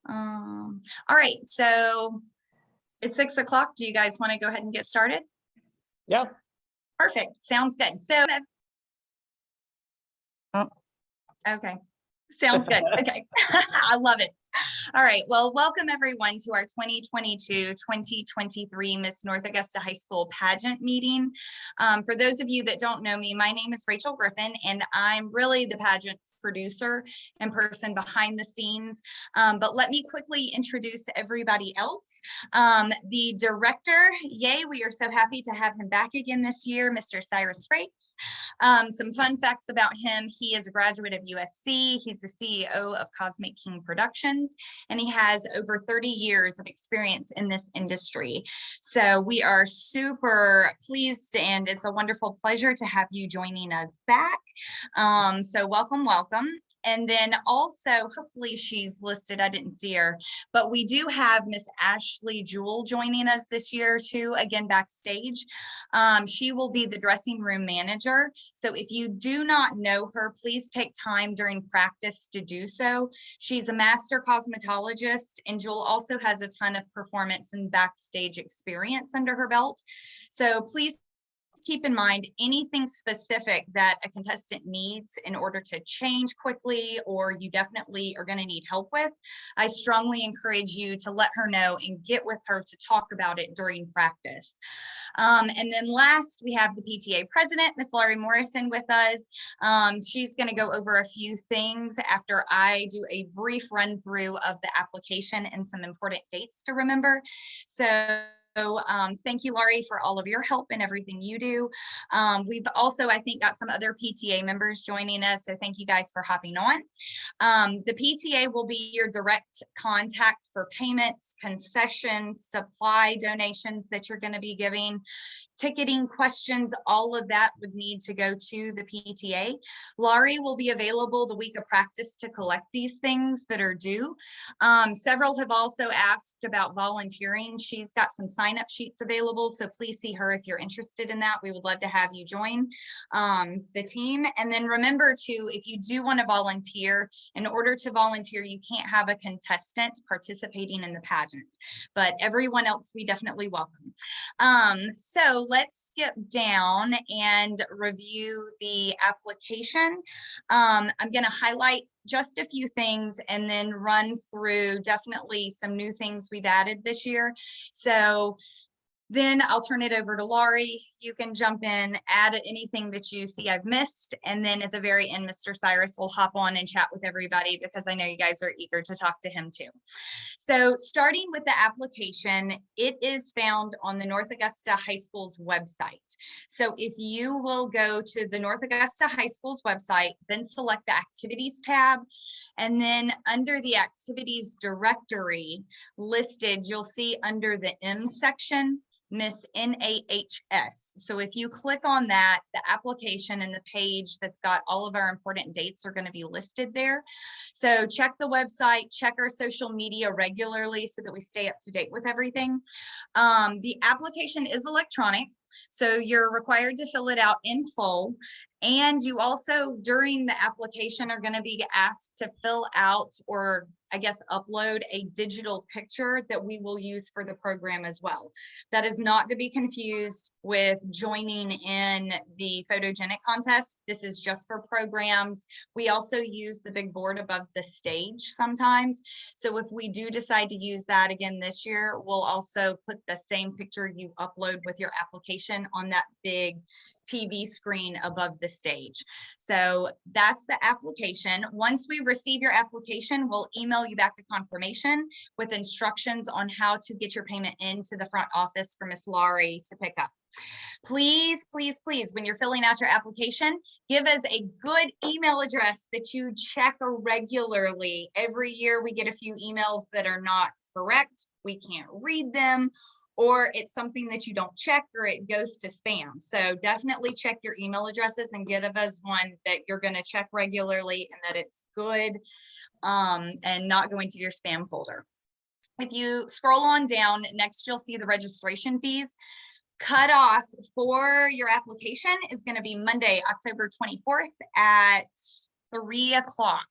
All right, so it's 6 o'clock. Do you guys want to go ahead and get started? Yeah. Perfect. Sounds good. So, okay. Sounds good. Okay. I love it. All right. Well, welcome everyone to our 2022-2023 Miss North Augusta High School pageant meeting. For those of you that don't know me, my name is Rachel Griffin, and I'm really the pageant's producer and person behind the scenes. But let me quickly introduce everybody else. The director, yay, we are so happy to have him back again this year, Mr. Cyrus Frakes. Some fun facts about him: he is a graduate of USC. He's the CEO of Cosmic King Productions, and he has over 30 years of experience in this industry. So we are super pleased, and it's a wonderful pleasure to have you joining us back. So welcome, welcome. And then also, hopefully she's listed, I didn't see her, but we do have Miss Ashley Jewell joining us this year too, again backstage. She will be the dressing room manager. So if you do not know her, please take time during practice to do so. She's a master cosmetologist, and Jewel also has a ton of performance and backstage experience under her belt. So please keep in mind anything specific that a contestant needs in order to change quickly, or you definitely are going to need help with. I strongly encourage you to let her know and get with her to talk about it during practice. And then last, we have the PTA president, Miss Laurie Morrison, with us. She's going to go over a few things after I do a brief run through of the application and some important dates to remember. So thank you, Laurie, for all of your help and everything you do. We've also, I think, got some other PTA members joining us, so thank you guys for hopping on. The PTA will be your direct contact for payments, concessions, supply donations that you're going to be giving, ticketing questions, all of that would need to go to the PTA. Laurie will be available the week of practice to collect these things that are due. Several have also asked about volunteering. She's got some sign-up sheets available, so please see her if you're interested in that. We would love to have you join the team. And then remember too, if you do want to volunteer, in order to volunteer, you can't have a contestant participating in the pageant, but everyone else we definitely welcome. So let's skip down and review the application. I'm going to highlight just a few things and then run through definitely some new things we've added this year. So then I'll turn it over to Laurie. You can jump in, add anything that you see I've missed. And then at the very end, Mr. Cyrus will hop on and chat with everybody because I know you guys are eager to talk to him too. So starting with the application, it is found on the North Augusta High School's website. So if you will go to the North Augusta High School's website, then select the activities tab, and then under the activities directory listed, you'll see under the M section, Miss NAHS. So if you click on that, the application and the page that's got all of our important dates are going to be listed there. So check the website, check our social media regularly so that we stay up to date with everything. The application is electronic, so you're required to fill it out in full. And you also, during the application, are going to be asked to fill out, or I guess upload, a digital picture that we will use for the program as well. That is not to be confused with joining in the photogenic contest. This is just for programs. We also use the big board above the stage sometimes. So if we do decide to use that again this year, we'll also put the same picture you upload with your application on that big TV screen above the stage. So that's the application. Once we receive your application, we'll email you back a confirmation with instructions on how to get your payment into the front office for Miss Laurie to pick up. Please, please, please, when you're filling out your application, give us a good email address that you check regularly. Every year we get a few emails that are not correct. We can't read them, or it's something that you don't check, or it goes to spam. So definitely check your email addresses and give us one that you're going to check regularly and that it's good and not going to your spam folder. If you scroll on down, next you'll see the registration fees. Cutoff for your application is going to be Monday, October 24th at 3 o'clock.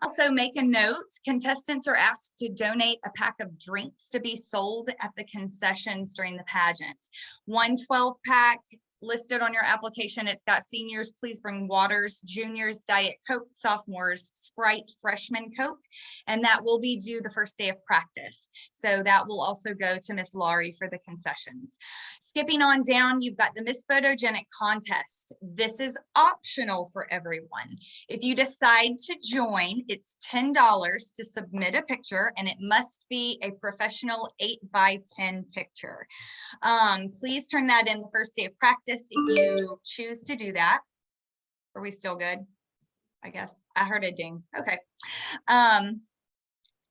Also, make a note, contestants are asked to donate a pack of drinks to be sold at the concessions during the pageant. One 12-pack listed on your application. It's got seniors, please bring waters, juniors, Diet Coke, sophomores, Sprite, freshman Coke, and that will be due the first day of practice. So that will also go to Miss Laurie for the concessions. Skipping on down, you've got the Miss Photogenic contest. This is optional for everyone. If you decide to join, it's $10 to submit a picture, and it must be a professional 8x10 picture. Please turn that in the first day of practice if you choose to do that. Are we still good? I guess I heard a ding. Okay.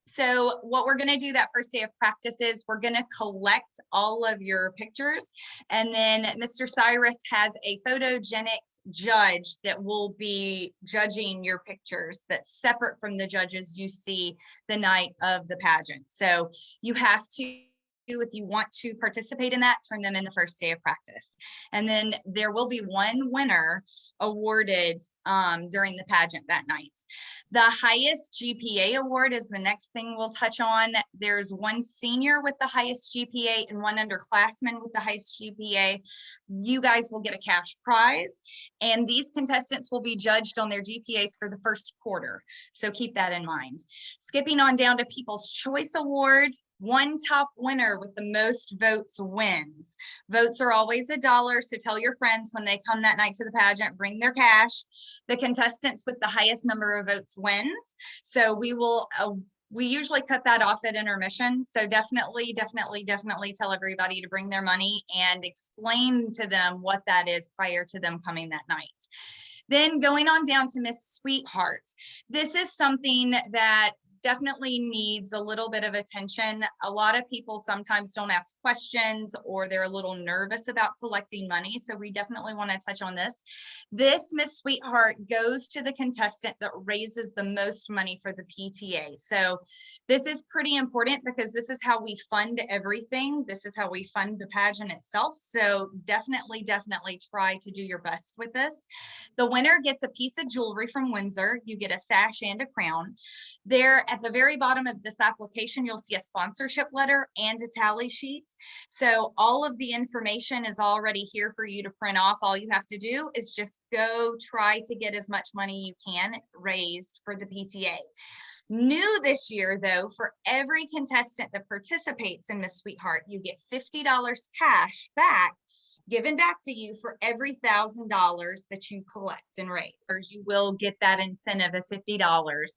So what we're going to do that first day of practice is we're going to collect all of your pictures, and then Mr. Cyrus has a photogenic judge that will be judging your pictures that's separate from the judges you see the night of the pageant. So you have to, if you want to participate in that, turn them in the first day of practice. And then there will be one winner awarded during the pageant that night. The highest GPA award is the next thing we'll touch on. There's one senior with the highest GPA and one underclassman with the highest GPA. You guys will get a cash prize, and these contestants will be judged on their GPAs for the first quarter. So keep that in mind. Skipping on down to People's Choice Award. One top winner with the most votes wins. Votes are always $1, so tell your friends when they come that night to the pageant, bring their cash. The contestants with the highest number of votes wins. So we usually cut that off at intermission. So definitely tell everybody to bring their money and explain to them what that is prior to them coming that night. Then going on down to Miss Sweetheart. This is something that definitely needs a little bit of attention. A lot of people sometimes don't ask questions, or they're a little nervous about collecting money. So we definitely want to touch on this. This Miss Sweetheart goes to the contestant that raises the most money for the PTA. So this is pretty important because this is how we fund everything. This is how we fund the pageant itself. So definitely try to do your best with this. The winner gets a piece of jewelry from Windsor. You get a sash and a crown. There at the very bottom of this application, you'll see a sponsorship letter and a tally sheet. So all of the information is already here for you to print off. All you have to do is just go try to get as much money you can raised for the PTA. New this year, though, for every contestant that participates in Miss Sweetheart, you get $50 cash back, given back to you for every $1,000 that you collect and raise. You will get that incentive of $50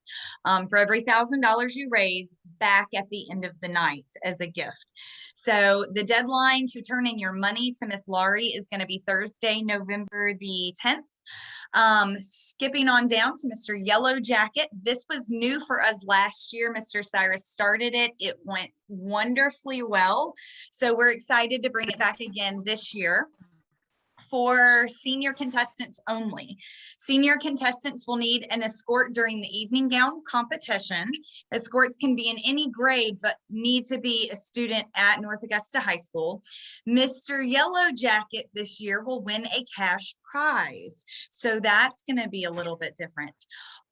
for every $1,000 you raise back at the end of the night as a gift. So the deadline to turn in your money to Miss Laurie is going to be Thursday, November the 10th. Skipping on down to Mr. Yellow Jacket. This was new for us last year. Mr. Cyrus started it. It went wonderfully well. So we're excited to bring it back again this year. For senior contestants only. Senior contestants will need an escort during the evening gown competition. Escorts can be in any grade, but need to be a student at North Augusta High School. Mr. Yellow Jacket this year will win a cash prize. So that's going to be a little bit different.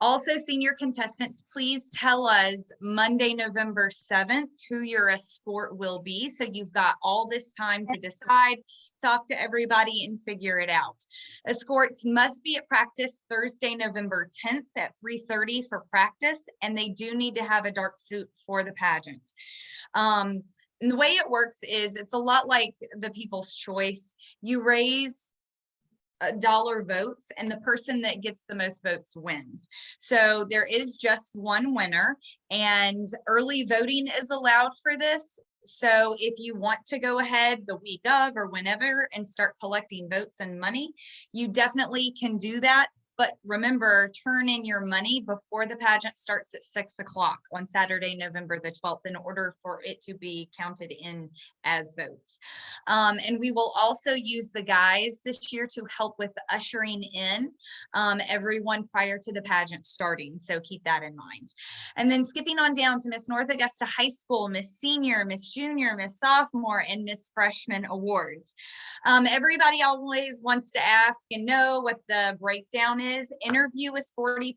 Also, senior contestants, please tell us Monday, November 7th, who your escort will be. So you've got all this time to decide, talk to everybody, and figure it out. Escorts must be at practice Thursday, November 10th at 3:30 for practice, and they do need to have a dark suit for the pageant. And the way it works is it's a lot like the People's Choice. You raise dollar votes, and the person that gets the most votes wins. So there is just one winner, and early voting is allowed for this. So if you want to go ahead the week of or whenever and start collecting votes and money, you definitely can do that. But remember, turn in your money before the pageant starts at 6 o'clock on Saturday, November the 12th, in order for it to be counted in as votes. And we will also use the guys this year to help with ushering in everyone prior to the pageant starting. So keep that in mind. And then skipping on down to Miss North Augusta High School, Miss Senior, Miss Junior, Miss Sophomore, and Miss Freshman awards. Everybody always wants to ask and know what the breakdown is interview is 40%,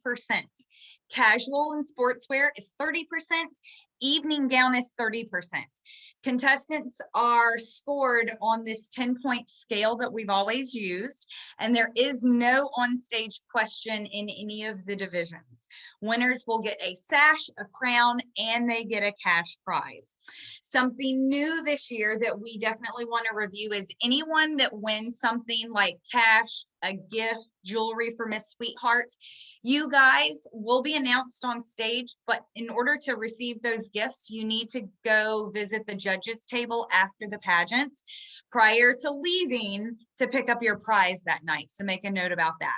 casual and sportswear is 30%, evening gown is 30%. Contestants are scored on this 10-point scale that we've always used, and there is no on-stage question in any of the divisions. Winners will get a sash, a crown, and they get a cash prize. Something new this year that we definitely want to review is anyone that wins something like cash, a gift, jewelry for Miss Sweetheart, you guys will be announced on stage, but in order to receive those gifts, you need to go visit the judges table after the pageant prior to leaving to pick up your prize that night. So make a note about that.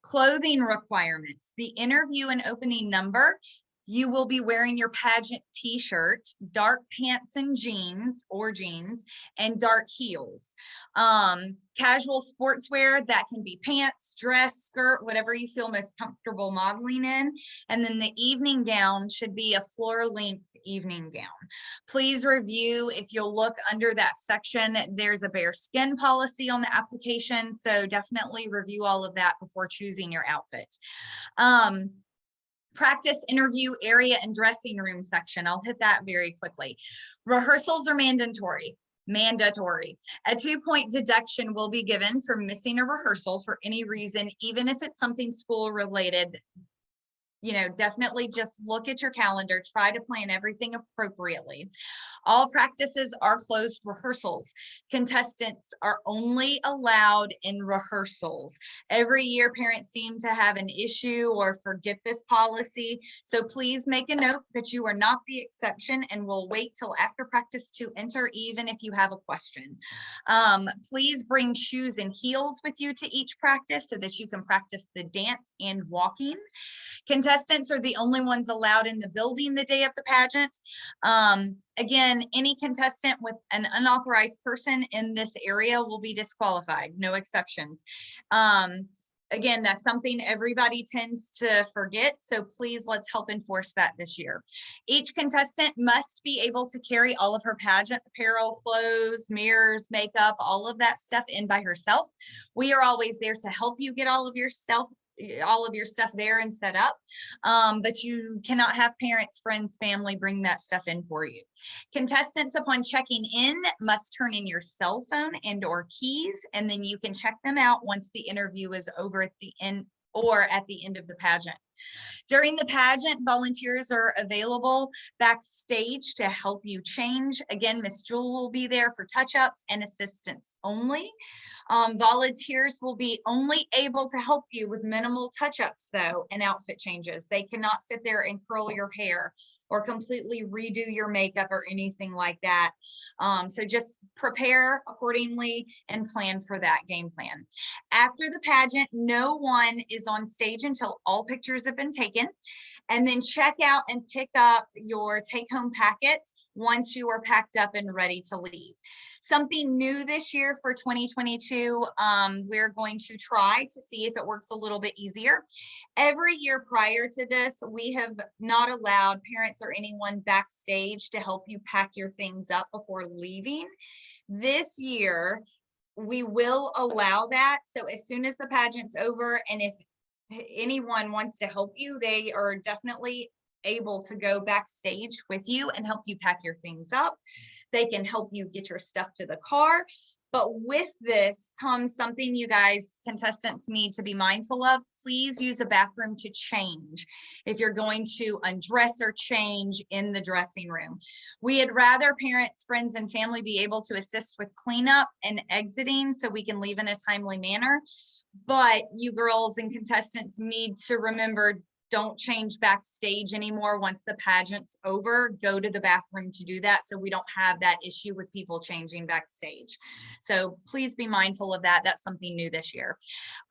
Clothing requirements, the interview and opening number, you will be wearing your pageant t-shirt, dark pants and jeans, and dark heels. Casual sportswear, that can be pants, dress, skirt, whatever you feel most comfortable modeling in. And then the evening gown should be a floor length evening gown. Please review, if you'll look under that section, there's a bare skin policy on the application. So definitely review all of that before choosing your outfit. Practice interview area and dressing room section. I'll hit that very quickly. Rehearsals are mandatory. A 2-point deduction will be given for missing a rehearsal for any reason, even if it's something school related. You know, definitely just look at your calendar, try to plan everything appropriately. All practices are closed rehearsals. Contestants are only allowed in rehearsals. Every year, parents seem to have an issue or forget this policy. So please make a note that you are not the exception, and we'll wait till after practice to enter, even if you have a question. Please bring shoes and heels with you to each practice so that you can practice the dance and walking. Contestants are the only ones allowed in the building the day of the pageant. Again, any contestant with an unauthorized person in this area will be disqualified, no exceptions. Again, that's something everybody tends to forget, so please let's help enforce that this year. Each contestant must be able to carry all of her pageant apparel, clothes, mirrors, makeup, all of that stuff in by herself. We are always there to help you get all of your stuff there and set up, but you cannot have parents, friends, family bring that stuff in for you. Contestants, upon checking in, must turn in your cell phone and or keys, and then you can check them out once the interview is over at the end or at the end of the pageant. During the pageant, volunteers are available backstage to help you change. Again, Miss Jewel will be there for touch-ups and assistance only. Volunteers will be only able to help you with minimal touch-ups though, and outfit changes. They cannot sit there and curl your hair or completely redo your makeup or anything like that. So just prepare accordingly and plan for that game plan. After the pageant, no one is on stage until all pictures have been taken, and then check out and pick up your take-home packets once you are packed up and ready to leave. Something new this year for 2022, we're going to try to see if it works a little bit easier. Every year prior to this, we have not allowed parents or anyone backstage to help you pack your things up before leaving. This year, we will allow that. So as soon as the pageant's over, and if anyone wants to help you, they are definitely able to go backstage with you and help you pack your things up. They can help you get your stuff to the car. But with this comes something you guys, contestants, need to be mindful of. Please use a bathroom to change if you're going to undress or change in the dressing room. We'd rather parents, friends, and family be able to assist with cleanup and exiting so we can leave in a timely manner. But you girls and contestants need to remember, don't change backstage anymore. Once the pageant's over, go to the bathroom to do that so we don't have that issue with people changing backstage. So please be mindful of that. That's something new this year.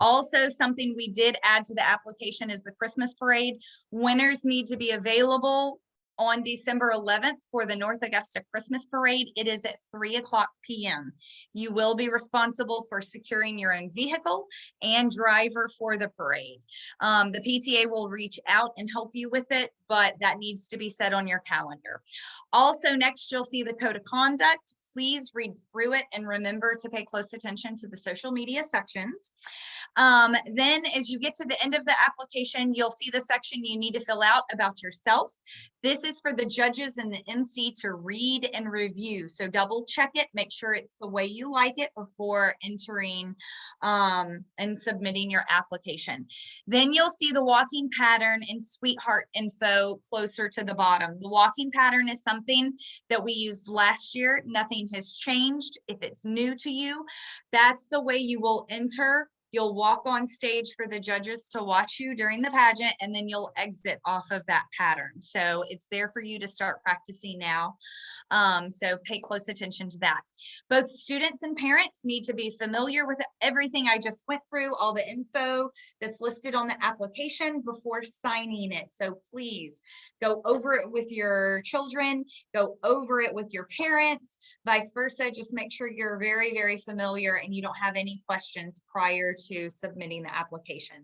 Also, something we did add to the application is the Christmas parade. Winners need to be available on December 11th for the North Augusta Christmas Parade. It is at 3:00 p.m. You will be responsible for securing your own vehicle and driver for the parade. The PTA will reach out and help you with it, but that needs to be set on your calendar. Also, next, you'll see the code of conduct. Please read through it and remember to pay close attention to the social media sections. Then as you get to the end of the application, you'll see the section you need to fill out about yourself. This is for the judges and the MC to read and review. So double check it, make sure it's the way you like it before entering and submitting your application. Then you'll see the walking pattern and sweetheart info closer to the bottom. The walking pattern is something that we used last year. Nothing has changed. If it's new to you, that's the way you will enter. You'll walk on stage for the judges to watch you during the pageant, and then you'll exit off of that pattern. So it's there for you to start practicing now. So pay close attention to that. Both students and parents need to be familiar with everything I just went through, all the info that's listed on the application before signing it. So please go over it with your children, go over it with your parents, vice versa. Just make sure you're very, very familiar and you don't have any questions prior to submitting the application.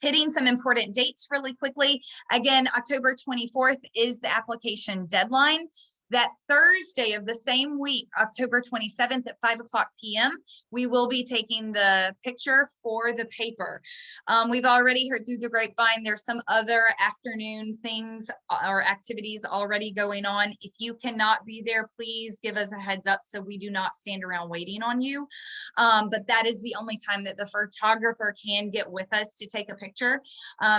Hitting some important dates really quickly. Again, October 24th is the application deadline. That Thursday of the same week, October 27th at 5:00 p.m., we will be taking the picture for the paper. We've already heard through the grapevine, there's some other afternoon things or activities already going on. If you cannot be there, please give us a heads up so we do not stand around waiting on you. But that is the only time that the photographer can get with us to take a picture.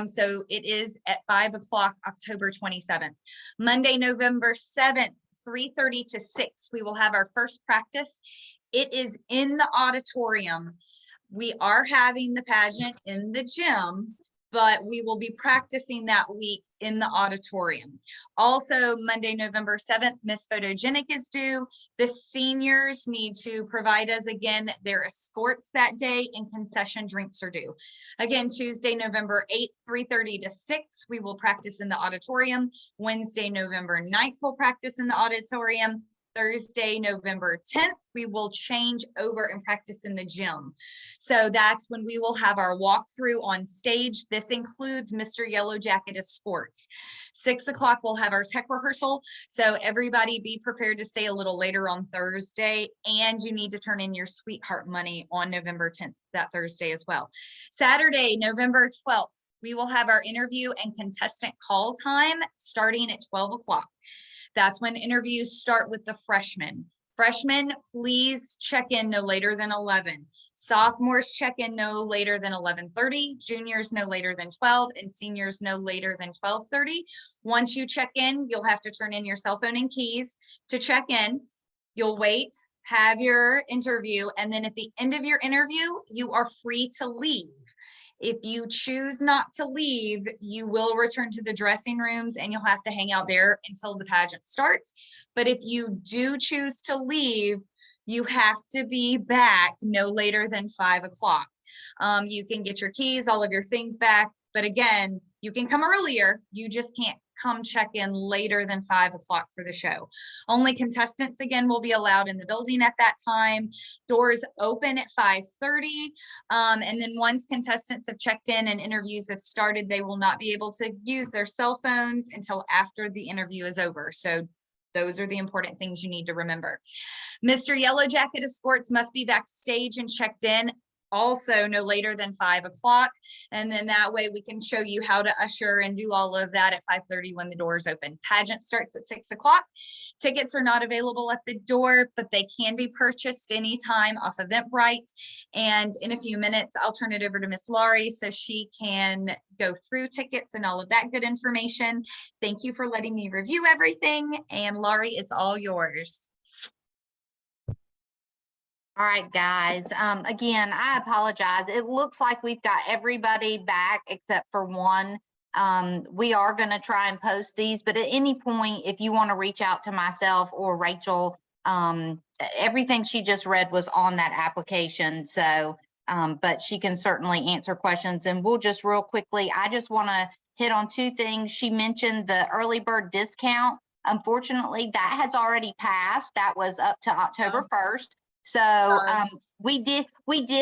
So it is at 5:00, October 27th. Monday, November 7th, 3:30 to 6, we will have our first practice. It is in the auditorium. We are having the pageant in the gym, but we will be practicing that week in the auditorium. Also, Monday, November 7th, Miss Photogenic is due. The seniors need to provide us again their escorts that day, and concession drinks are due. Again, Tuesday, November 8th, 3:30 to 6, we will practice in the auditorium. Wednesday, November 9th, we'll practice in the auditorium. Thursday, November 10th, we will change over and practice in the gym. So that's when we will have our walkthrough on stage. This includes Mr. Yellow Jacket escorts. 6:00, we'll have our tech rehearsal. So everybody be prepared to stay a little later on Thursday, and you need to turn in your sweetheart money on November 10th, that Thursday as well. Saturday, November 12th, we will have our interview and contestant call time starting at 12:00. That's when interviews start with the freshmen. Freshmen, please check in no later than 11. Sophomores check in no later than 11:30. Juniors no later than 12, and seniors no later than 12:30. Once you check in, you'll have to turn in your cell phone and keys to check in. You'll wait, have your interview, and then at the end of your interview, you are free to leave. If you choose not to leave, you will return to the dressing rooms and you'll have to hang out there until the pageant starts. But if you do choose to leave, you have to be back no later than 5:00. You can get your keys, all of your things back. But again, you can come earlier. You just can't come check in later than 5:00 for the show. Only contestants again will be allowed in the building at that time. Doors open at 5:30. And then once contestants have checked in and interviews have started, they will not be able to use their cell phones until after the interview is over. So those are the important things you need to remember. Mr. Yellow Jacket escorts must be backstage and checked in also no later than 5:00. And then that way we can show you how to usher and do all of that at 5:30 when the doors open. Pageant starts at 6:00. Tickets are not available at the door, but they can be purchased anytime off Eventbrite. And in a few minutes, I'll turn it over to Miss Laurie so she can go through tickets and all of that good information. Thank you for letting me review everything. And Laurie, it's all yours. All right, guys. Again, I apologize. It looks like we've got everybody back except for one. We are going to try and post these, but at any point, if you want to reach out to myself or Rachel, everything she just read was on that application. So, but she can certainly answer questions. And we'll just real quickly, I just want to hit on two things. She mentioned the early bird discount. Unfortunately, that has already passed. That was up to October 1st. So we did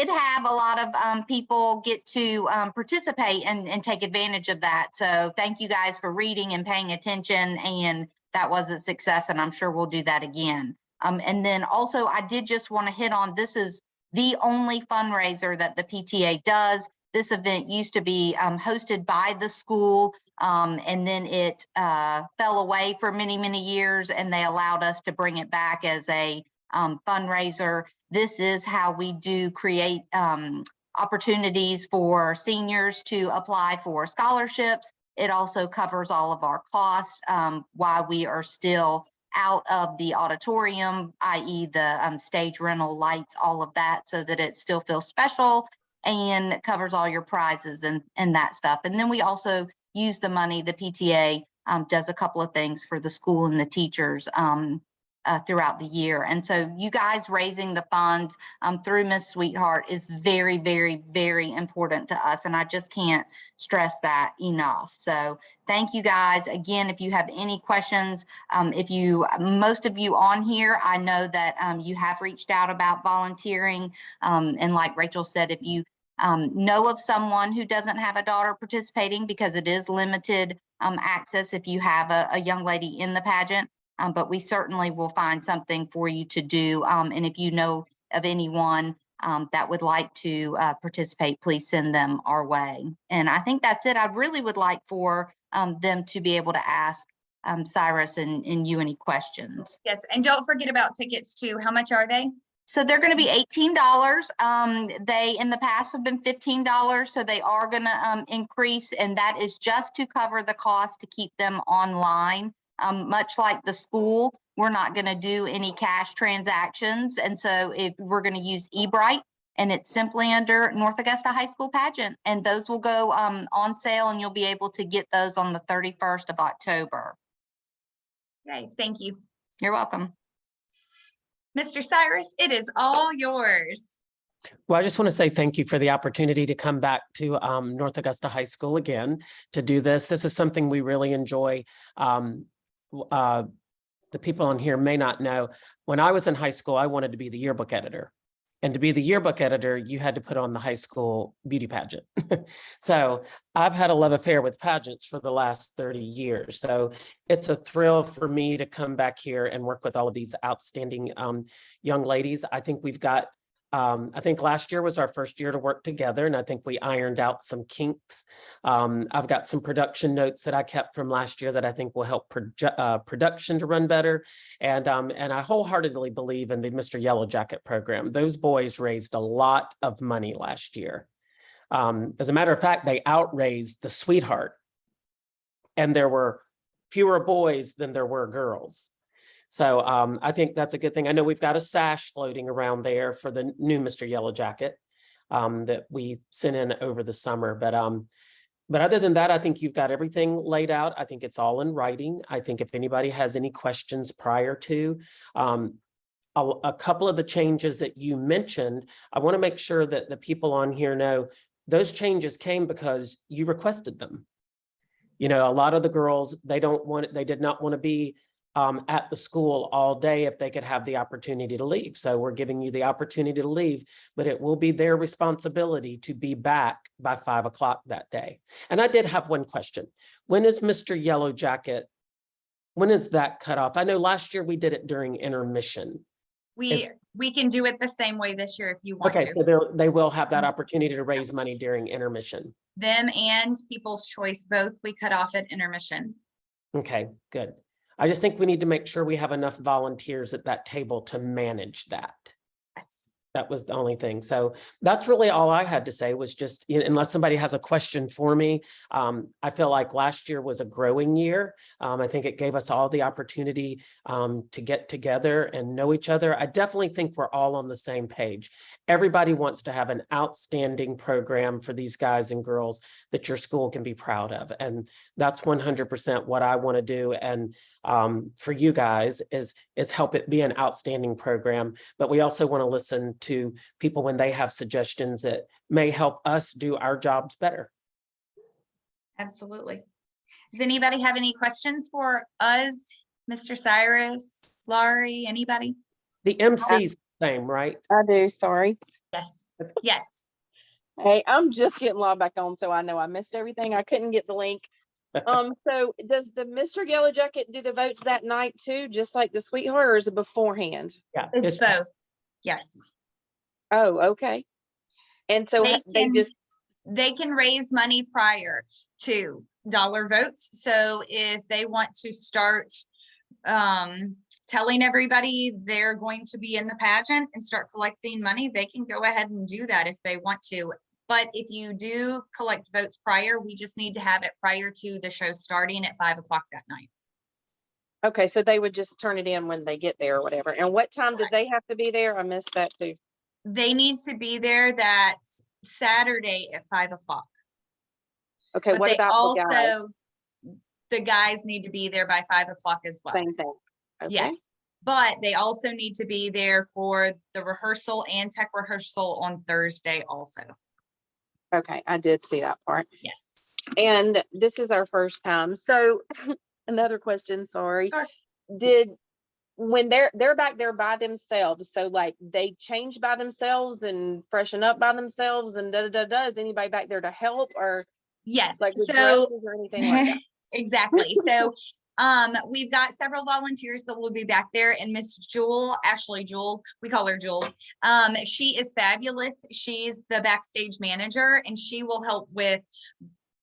have a lot of people get to participate and take advantage of that. So thank you guys for reading and paying attention, and that was a success, and I'm sure we'll do that again. And then also I did just want to hit on, this is the only fundraiser that the PTA does. This event used to be hosted by the school, and then it fell away for many, many years, and they allowed us to bring it back as a fundraiser. This is how we do create opportunities for seniors to apply for scholarships. It also covers all of our costs while we are still out of the auditorium, i.e. the stage rental, lights, all of that, so that it still feels special and covers all your prizes and that stuff. And then we also use the money, the PTA does a couple of things for the school and the teachers throughout the year. And so you guys raising the funds through Miss Sweetheart is very, very, very important to us. And I just can't stress that enough. So thank you guys. Again, if you have any questions, most of you on here, I know that you have reached out about volunteering. And like Rachel said, if you know of someone who doesn't have a daughter participating, because it is limited access if you have a young lady in the pageant, but we certainly will find something for you to do. And if you know of anyone that would like to participate, please send them our way. And I think that's it. I really would like for them to be able to ask Cyrus and you any questions. Yes, and don't forget about tickets too. How much are they? So they're going to be $18. They in the past have been $15, so they are going to increase, and that is just to cover the cost to keep them online. Much like the school, we're not going to do any cash transactions, and so if we're going to use eBrite, and it's simply under North Augusta High School Pageant, and those will go on sale, and you'll be able to get those on the 31st of October. Okay, thank you. You're welcome. Mr. Cyrus, it is all yours. Well, I just want to say thank you for the opportunity to come back to North Augusta High School again to do this. This is something we really enjoy. The people on here may not know, when I was in high school, I wanted to be the yearbook editor. And to be the yearbook editor, you had to put on the high school beauty pageant. So I've had a love affair with pageants for the last 30 years. So it's a thrill for me to come back here and work with all of these outstanding young ladies. I think we've got, I think last year was our first year to work together, and I think we ironed out some kinks. I've got some production notes that I kept from last year that I think will help production to run better. And I wholeheartedly believe in the Mr. Yellow Jacket program. Those boys raised a lot of money last year. As a matter of fact, they outraised the Sweetheart, and there were fewer boys than there were girls. So I think that's a good thing. I know we've got a sash floating around there for the new Mr. Yellow Jacket that we sent in over the summer. But other than that, I think you've got everything laid out. I think it's all in writing. I think if anybody has any questions prior to a couple of the changes that you mentioned, I want to make sure that the people on here know those changes came because you requested them. You know, a lot of the girls, they did not want to be at the school all day if they could have the opportunity to leave. So we're giving you the opportunity to leave, but it will be their responsibility to be back by 5 o'clock that day. And I did have one question. When is Mr. Yellow Jacket, when is that cut off? I know last year we did it during intermission. We can do it the same way this year if you want to. Okay, so they will have that opportunity to raise money during intermission. Them and People's Choice, both we cut off at intermission. Okay, good. I just think we need to make sure we have enough volunteers at that table to manage that. Yes. That was the only thing. So that's really all I had to say was just, unless somebody has a question for me, I feel like last year was a growing year. I think it gave us all the opportunity to get together and know each other. I definitely think we're all on the same page. Everybody wants to have an outstanding program for these guys and girls that your school can be proud of. And that's 100% what I want to do. And for you guys is help it be an outstanding program. But we also want to listen to people when they have suggestions that may help us do our jobs better. Absolutely. Does anybody have any questions for us, Mr. Cyrus, Laurie, anybody? The MCs Same, right? I do, sorry. Yes, yes. Hey, I'm just getting logged back on, so I know I missed everything. I couldn't get the link. So does the Mr. Yellow Jacket do the votes that night too, just like the Sweetheart, or is it beforehand? Yeah. It's both. Yes. Oh, okay. And so They can raise money prior to dollar votes. So if they want to start telling everybody they're going to be in the pageant and start collecting money, they can go ahead and do that if they want to. But if you do collect votes prior, we just need to have it prior to the show starting at 5 o'clock that night. Okay, so they would just turn it in when they get there or whatever. And what time do they have to be there? I missed that too. They need to be there that Saturday at 5 o'clock. Okay, But what they about the guys need to be there by 5 o'clock as well. same thing? Okay. Yes, but they also need to be there for the rehearsal and tech rehearsal on Thursday also. Okay, I did see that part. Yes. And this is our first time. So another question, sorry. Sure. When they're back there by themselves, so like they change by themselves and freshen up by themselves and is anybody back there to help, or Yes, like with so dresses or anything like that? exactly. So we've got several volunteers that will be back there, and Miss Jewel, Ashley Jewel, we call her Jewel. She is fabulous. She's the backstage manager, and she will help with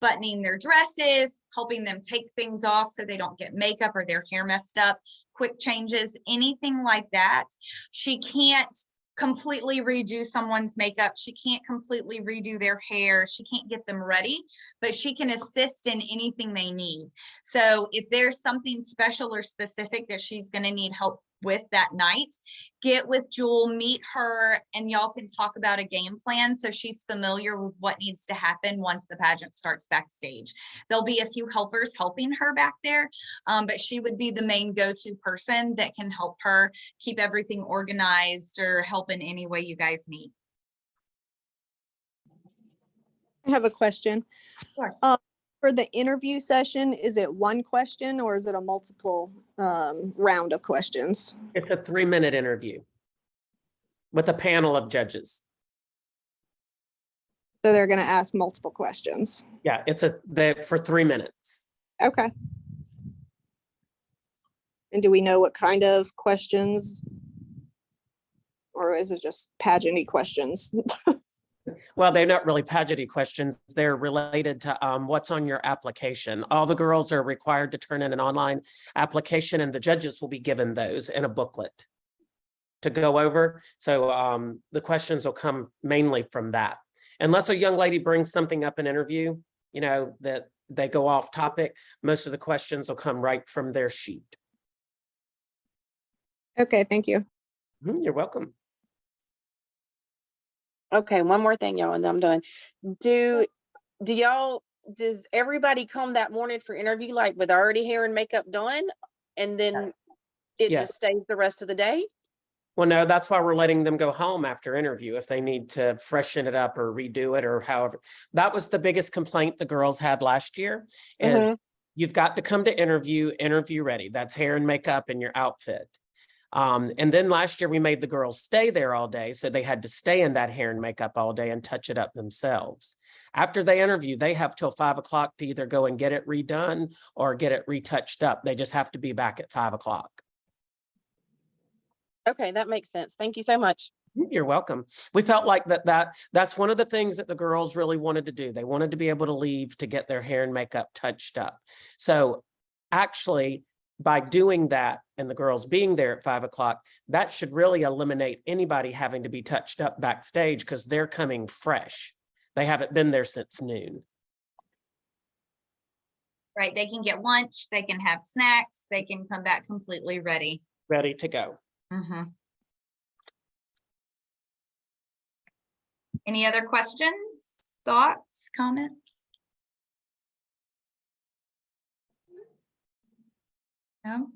buttoning their dresses, helping them take things off so they don't get makeup or their hair messed up, quick changes, anything like that. She can't completely redo someone's makeup. She can't completely redo their hair. She can't get them ready, but she can assist in anything they need. So if there's something special or specific that she's going to need help with that night, get with Jewel, meet her, and y'all can talk about a game plan so she's familiar with what needs to happen once the pageant starts backstage. There'll be a few helpers helping her back there, but she would be the main go-to person that can help her keep everything organized or help in any way you guys need. I have a question. Sure. For the interview session, is it one question or is it a multiple round of questions? It's a 3-minute interview with a panel of judges. So they're going to ask multiple questions. Yeah, for 3 minutes. Okay. And do we know what kind of questions? Or is it just pageant-y questions? Well, they're not really pageant-y questions. They're related to what's on your application. All the girls are required to turn in an online application, and the judges will be given those in a booklet to go over. So the questions will come mainly from that. Unless a young lady brings something up in interview, you know, that they go off topic, most of the questions will come right from their sheet. Okay, thank you. You're welcome. Okay, one more thing, y'all, and I'm done. Does everybody come that morning for interview, like with already hair and makeup done? And then Yes. it Yes. just stays the rest of the day? Well, no, that's why we're letting them go home after interview if they need to freshen it up or redo it or however. That was the biggest complaint the girls had last year is you've got to come to interview ready. That's hair and makeup and your outfit. And then last year we made the girls stay there all day. So they had to stay in that hair and makeup all day and touch it up themselves. After they interview, they have till 5 o'clock to either go and get it redone or get it retouched up. They just have to be back at 5 o'clock. Okay, that makes sense. Thank you so much. You're welcome. We felt like that's one of the things that the girls really wanted to do. They wanted to be able to leave to get their hair and makeup touched up. So actually, by doing that and the girls being there at 5 o'clock, that should really eliminate anybody having to be touched up backstage because they're coming fresh. They haven't been there since noon. Right, they can get lunch, they can have snacks, they can come back completely ready. Ready to go. Any other questions, thoughts, comments? No?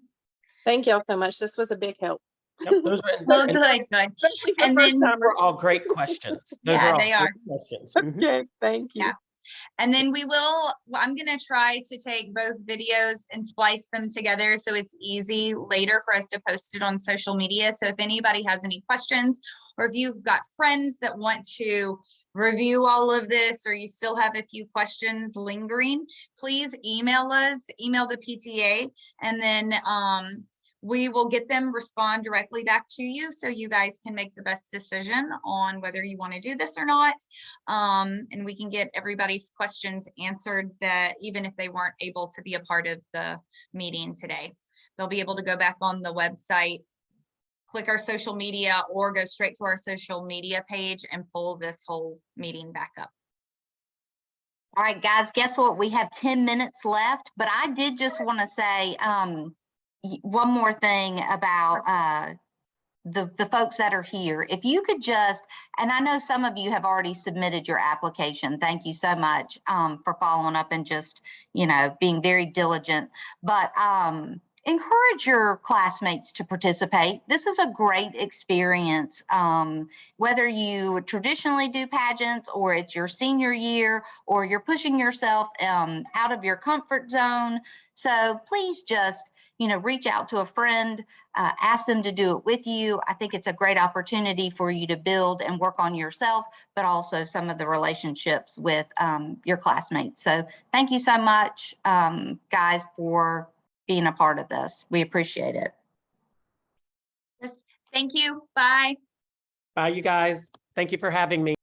Thank y'all so much. This was a big help. Yep, those were, Well, good. Especially for And first then timers. were all great questions. Those Yeah, are all they great are. questions. Okay, thank you. Yeah. And then I'm gonna try to take both videos and splice them together so it's easy later for us to post it on social media. So if anybody has any questions, or if you've got friends that want to review all of this, or you still have a few questions lingering, please email us, email the PTA, and then we will get them respond directly back to you so you guys can make the best decision on whether you want to do this or not. And we can get everybody's questions answered, that even if they weren't able to be a part of the meeting today, they'll be able to go back on the website, click our social media, or go straight to our social media page and pull this whole meeting back up. All right, guys, guess what? We have 10 minutes left, but I did just want to say one more thing about the folks that are here. If you could just, and I know some of you have already submitted your application. Thank you so much for following up and just, being very diligent. But encourage your classmates to participate. This is a great experience. Whether you traditionally do pageants, or it's your senior year, or you're pushing yourself out of your comfort zone. So please just, reach out to a friend, ask them to do it with you. I think it's a great opportunity for you to build and work on yourself, but also some of the relationships with your classmates. So thank you so much, guys, for being a part of this. We appreciate it. Yes, thank you. Bye. Bye, you guys. Thank you for having me.